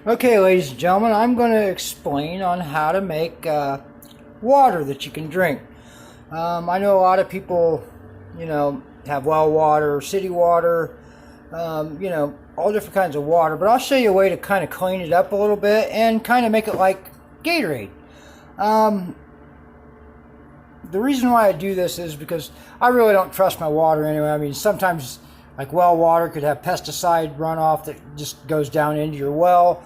Okay, ladies and gentlemen, I'm going to explain on how to make water that you can drink. I know a lot of people, have well water, city water, all different kinds of water. But I'll show you a way to kind of clean it up a little bit and kind of make it like Gatorade. The reason why I do this is because I really don't trust my water anyway. I mean, sometimes like well water could have pesticide runoff that just goes down into your well.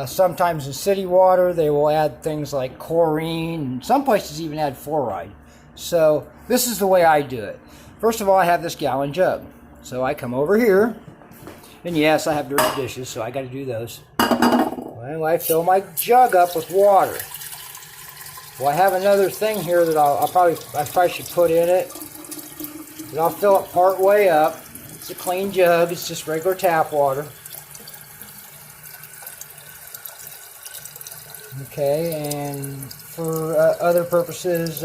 Sometimes in city water they will add things like chlorine, and some places even add fluoride. So this is the way I do it. First of all, I have this gallon jug. So I come over here, and yes, I have dirty dishes, so I got to do those. Well, I fill my jug up with water. Well, I have another thing here that I probably should put in it. And I'll fill it part way up. It's a clean jug. It's just regular tap water. Okay, and for other purposes,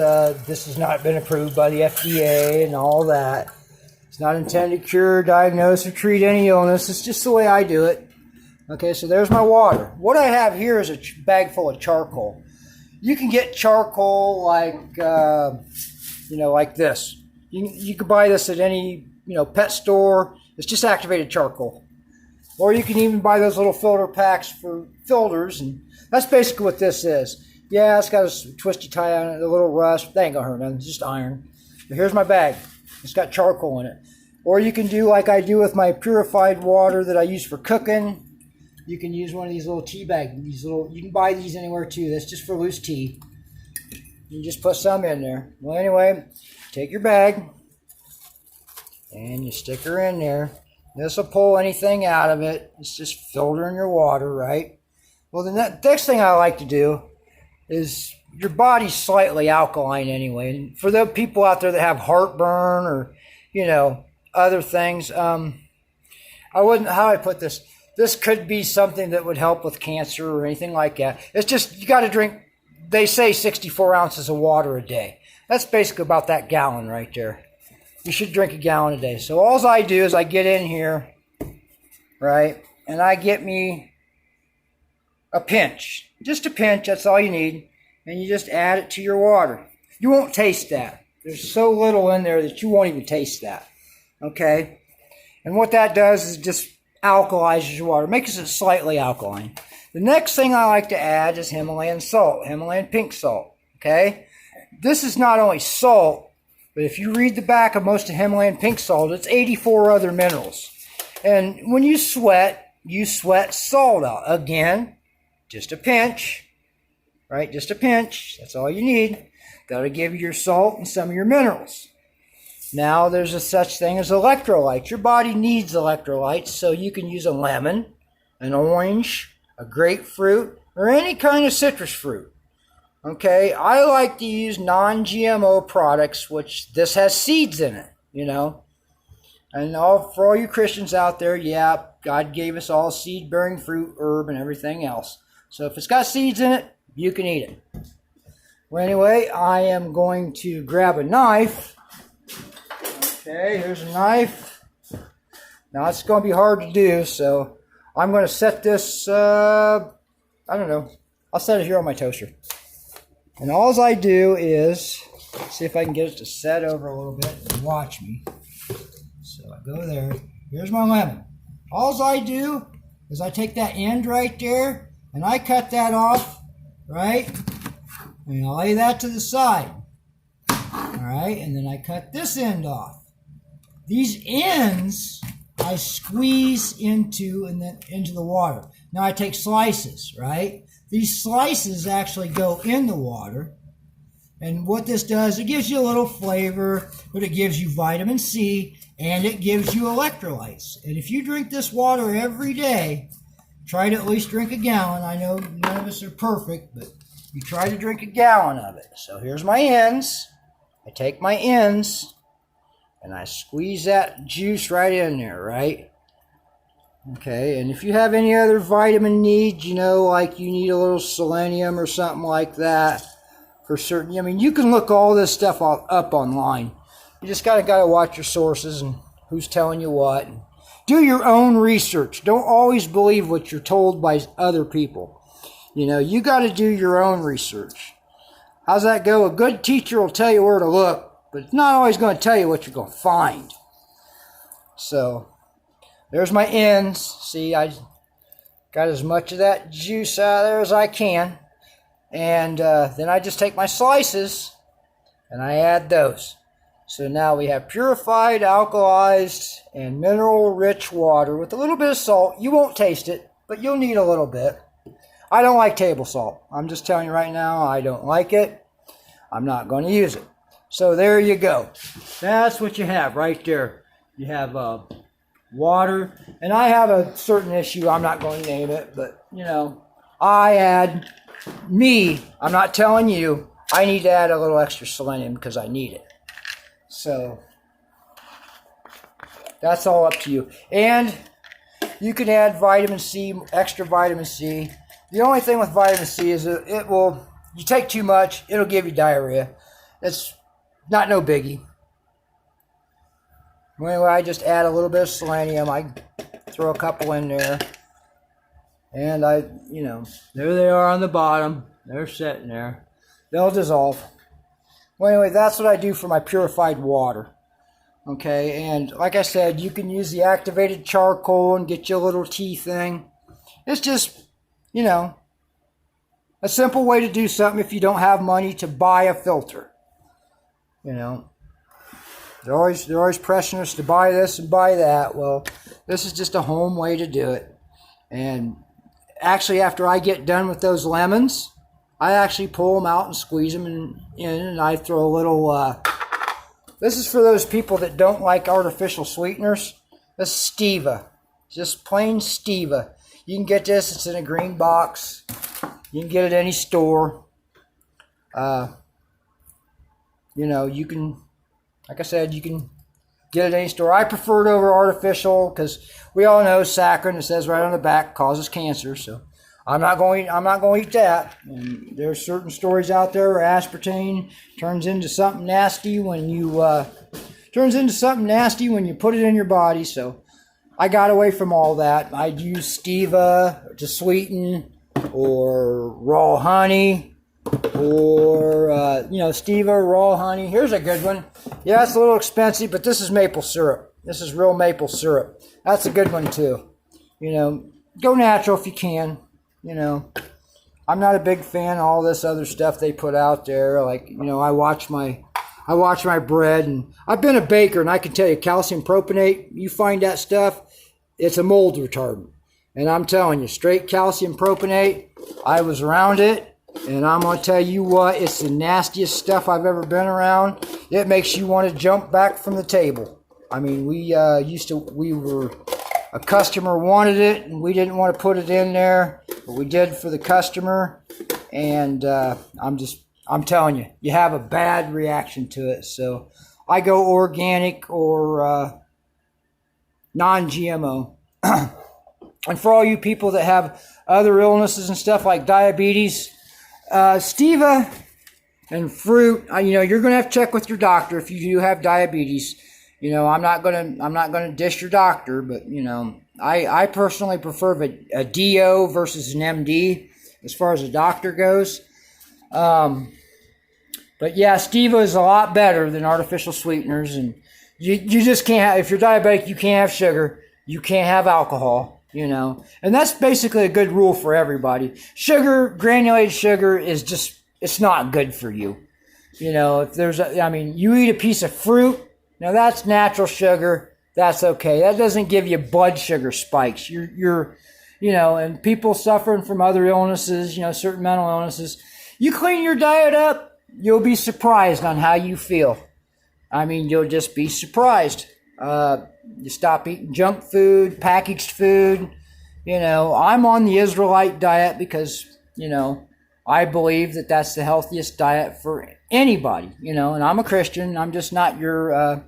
this has not been approved by the FDA and all that. It's not intended to cure, diagnose, or treat any illness. It's just the way I do it. Okay, so there's my water. What I have here is a bag full of charcoal. You can get charcoal like, like this. You can buy this at any, pet store. It's just activated charcoal. Or you can even buy those little filter packs for filters, and that's basically what this is. Yeah, it's got a twisty tie on it, a little rust. That ain't gonna hurt nothing, it's just iron. But here's my bag. It's got charcoal in it. Or you can do like I do with my purified water that I use for cooking. You can use one of these little tea bags. You can buy these anywhere too. That's just for loose tea. You just put some in there. Well, anyway, take your bag and you stick her in there. This will pull anything out of it. It's just filtering your water, right? Well, the next thing I like to do is your body's slightly alkaline anyway. And for the people out there that have heartburn or, other things, how do I put this? This could be something that would help with cancer or anything like that. It's just, you got to drink, they say 64 ounces of water a day. That's basically about that gallon right there. You should drink a gallon a day. So all I do is I get in here, right, and I get me a pinch. Just a pinch, that's all you need. And you just add it to your water. You won't taste that. There's so little in there that you won't even taste that. Okay? And what that does is just alkalizes your water, makes it slightly alkaline. The next thing I like to add is Himalayan salt, Himalayan pink salt. Okay? This is not only salt, but if you read the back of most of Himalayan pink salt, it's 84 other minerals. And when you sweat salt out. Again, just a pinch, right? Just a pinch. That's all you need. That'll give you your salt and some of your minerals. Now, there's a such thing as electrolytes. Your body needs electrolytes, so you can use a lemon, an orange, a grapefruit, or any kind of citrus fruit. Okay, I like to use non-GMO products, which this has seeds in it, And for all you Christians out there, yeah, God gave us all seed-bearing fruit, herb, and everything else. So if it's got seeds in it, you can eat it. Well, anyway, I am going to grab a knife. Okay, here's a knife. Now, it's going to be hard to do, so I'm going to set this, I'll set it here on my toaster. And all I do is, see if I can get it to set over a little bit and watch me. So I go there. Here's my lemon. All I do is I take that end right there and I cut that off, right? And I lay that to the side. All right, and then I cut this end off. These ends I squeeze into the water. Now I take slices, right? These slices actually go in the water. And what this does, it gives you a little flavor, but it gives you vitamin C, and it gives you electrolytes. And if you drink this water every day, try to at least drink a gallon. I know none of us are perfect, but you try to drink a gallon of it. So here's my ends. I take my ends, and I squeeze that juice right in there, right? Okay, and if you have any other vitamin needs, like you need a little selenium or something like that for certain, you can look all this stuff up online. You just gotta watch your sources and who's telling you what. Do your own research. Don't always believe what you're told by other people. You got to do your own research. How's that go? A good teacher will tell you where to look, but it's not always going to tell you what you're going to find. So, there's my ends. See, I got as much of that juice out of there as I can. And then I just take my slices and I add those. So now we have purified, alkalized, and mineral-rich water with a little bit of salt. You won't taste it, but you'll need a little bit. I don't like table salt. I'm just telling you right now, I don't like it. I'm not going to use it. So there you go. That's what you have right there. You have water. And I have a certain issue. I'm not going to name it, but, I'm not telling you, I need to add a little extra selenium because I need it. So, that's all up to you. And you can add vitamin C, extra vitamin C. The only thing with vitamin C is you take too much, it'll give you diarrhea. It's not no biggie. Anyway, I just add a little bit of selenium. I throw a couple in there. And there they are on the bottom. They're sitting there. They'll dissolve. Well, anyway, that's what I do for my purified water. Okay, and like I said, you can use the activated charcoal and get you a little tea thing. It's just, a simple way to do something if you don't have money to buy a filter. They're always pressing us to buy this and buy that. Well, this is just a home way to do it. And actually, after I get done with those lemons, I actually pull them out and squeeze them in and I throw a little, this is for those people that don't like artificial sweeteners. This is stevia. Just plain stevia. You can get this. It's in a green box. You can get it at any store. You can, like I said, you can get it at any store. I prefer it over artificial because we all know saccharin, it says right on the back, causes cancer. So I'm not going to eat that. And there's certain stories out there where aspartame turns into something nasty when you put it in your body. So I got away from all that. I'd use stevia to sweeten, or raw honey, or stevia, raw honey. Here's a good one. Yeah, it's a little expensive, but this is maple syrup. This is real maple syrup. That's a good one too. Go natural if you can. I'm not a big fan of all this other stuff they put out there. Like, I watch my bread, and I've been a baker, and I can tell you, calcium propionate, you find that stuff, it's a mold retardant. And I'm telling you, straight calcium propionate, I was around it, and I'm going to tell you what, it's the nastiest stuff I've ever been around. It makes you want to jump back from the table. I mean, a customer wanted it, and we didn't want to put it in there, but we did for the customer. And I'm telling you, you have a bad reaction to it. So I go organic or non-GMO. And for all you people that have other illnesses and stuff like diabetes, stevia and fruit, you're going to have to check with your doctor if you do have diabetes. I'm not gonna dish your doctor, but I personally prefer a DO versus an MD as far as a doctor goes. But yeah, stevia is a lot better than artificial sweeteners, and you just can't have, if you're diabetic, you can't have sugar, you can't have alcohol, and that's basically a good rule for everybody. Sugar, granulated sugar it's not good for you. If you eat a piece of fruit. Now that's natural sugar. That's okay. That doesn't give you blood sugar spikes. And people suffering from other illnesses, certain mental illnesses. You clean your diet up, you'll be surprised on how you feel. You'll just be surprised. You stop eating junk food, packaged food. I'm on the Israelite diet because, I believe that that's the healthiest diet for anybody, and I'm a Christian. I'm just not your,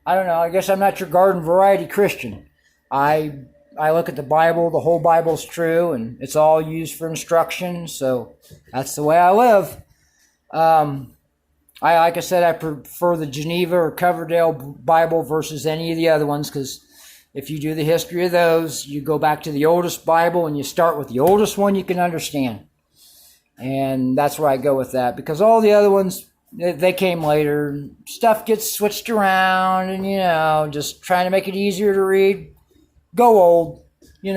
I guess I'm not your garden variety Christian. I look at the Bible, the whole Bible's true, and it's all used for instruction, so that's the way I live. Like I said, I prefer the Geneva or Coverdale Bible versus any of the other ones because, If you do the history of those, you go back to the oldest Bible and you start with the oldest one you can understand. And that's where I go with that, because all the other ones, they came later. Stuff gets switched around and, just trying to make it easier to read. Go old. You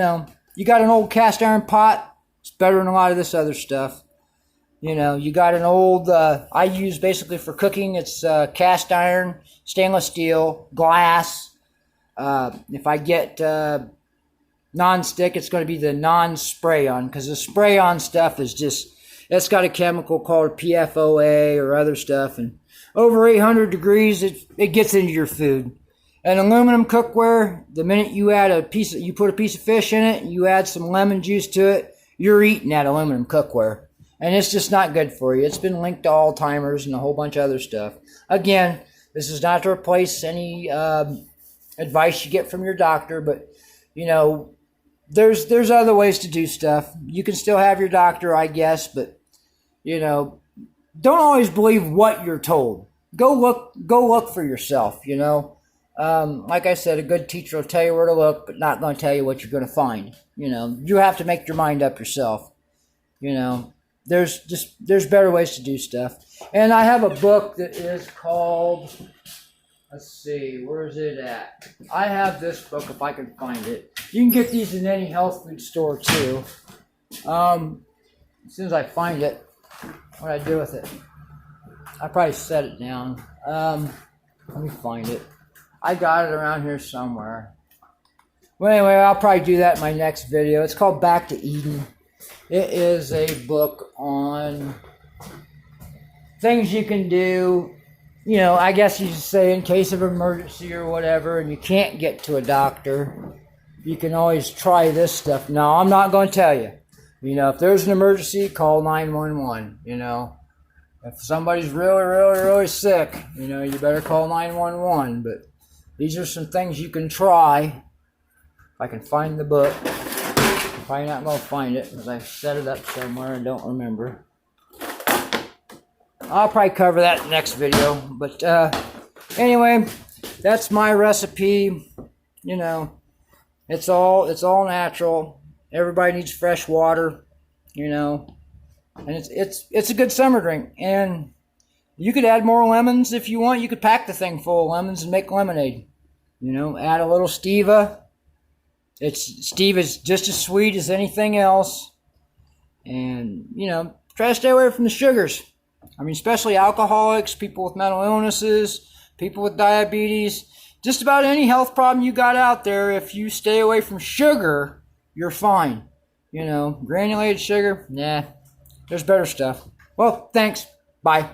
got an old cast iron pot, it's better than a lot of this other stuff. You got an old, I use basically for cooking, it's cast iron, stainless steel, glass. If I get non-stick, it's going to be the non-spray-on, because the spray-on stuff is just, it's got a chemical called PFOA or other stuff, and over 800 degrees, it gets into your food. And aluminum cookware, the minute you add you put a piece of fish in it, and you add some lemon juice to it, you're eating that aluminum cookware. And it's just not good for you. It's been linked to Alzheimer's and a whole bunch of other stuff. Again, this is not to replace any advice you get from your doctor, but there's other ways to do stuff. You can still have your doctor, I guess, but don't always believe what you're told. Go look for yourself. Like I said, a good teacher will tell you where to look, but not going to tell you what you're going to find. You have to make your mind up yourself. There's better ways to do stuff. And I have a book that is called, let's see, where is it at? I have this book if I can find it. You can get these in any health food store too. As soon as I find it, what do I do with it? I probably set it down. Let me find it. I got it around here somewhere. Well, anyway, I'll probably do that in my next video. It's called Back to Eden. It is a book on things you can do, I guess you should say in case of emergency or whatever, and you can't get to a doctor. You can always try this stuff. No, I'm not going to tell you. If there's an emergency, call 911. If somebody's really, really, really sick, you better call 911. But these are some things you can try. If I can find the book. Probably not going to find it because I set it up somewhere and don't remember. I'll probably cover that next video. But anyway, that's my recipe. It's all natural. Everybody needs fresh water. And it's a good summer drink. And you could add more lemons if you want. You could pack the thing full of lemons and make lemonade. Add a little stevia. Stevia is just as sweet as anything else. And, try to stay away from the sugars. Especially alcoholics, people with mental illnesses, people with diabetes, just about any health problem you got out there. If you stay away from sugar, you're fine. Granulated sugar, nah, there's better stuff. Well, thanks. Bye.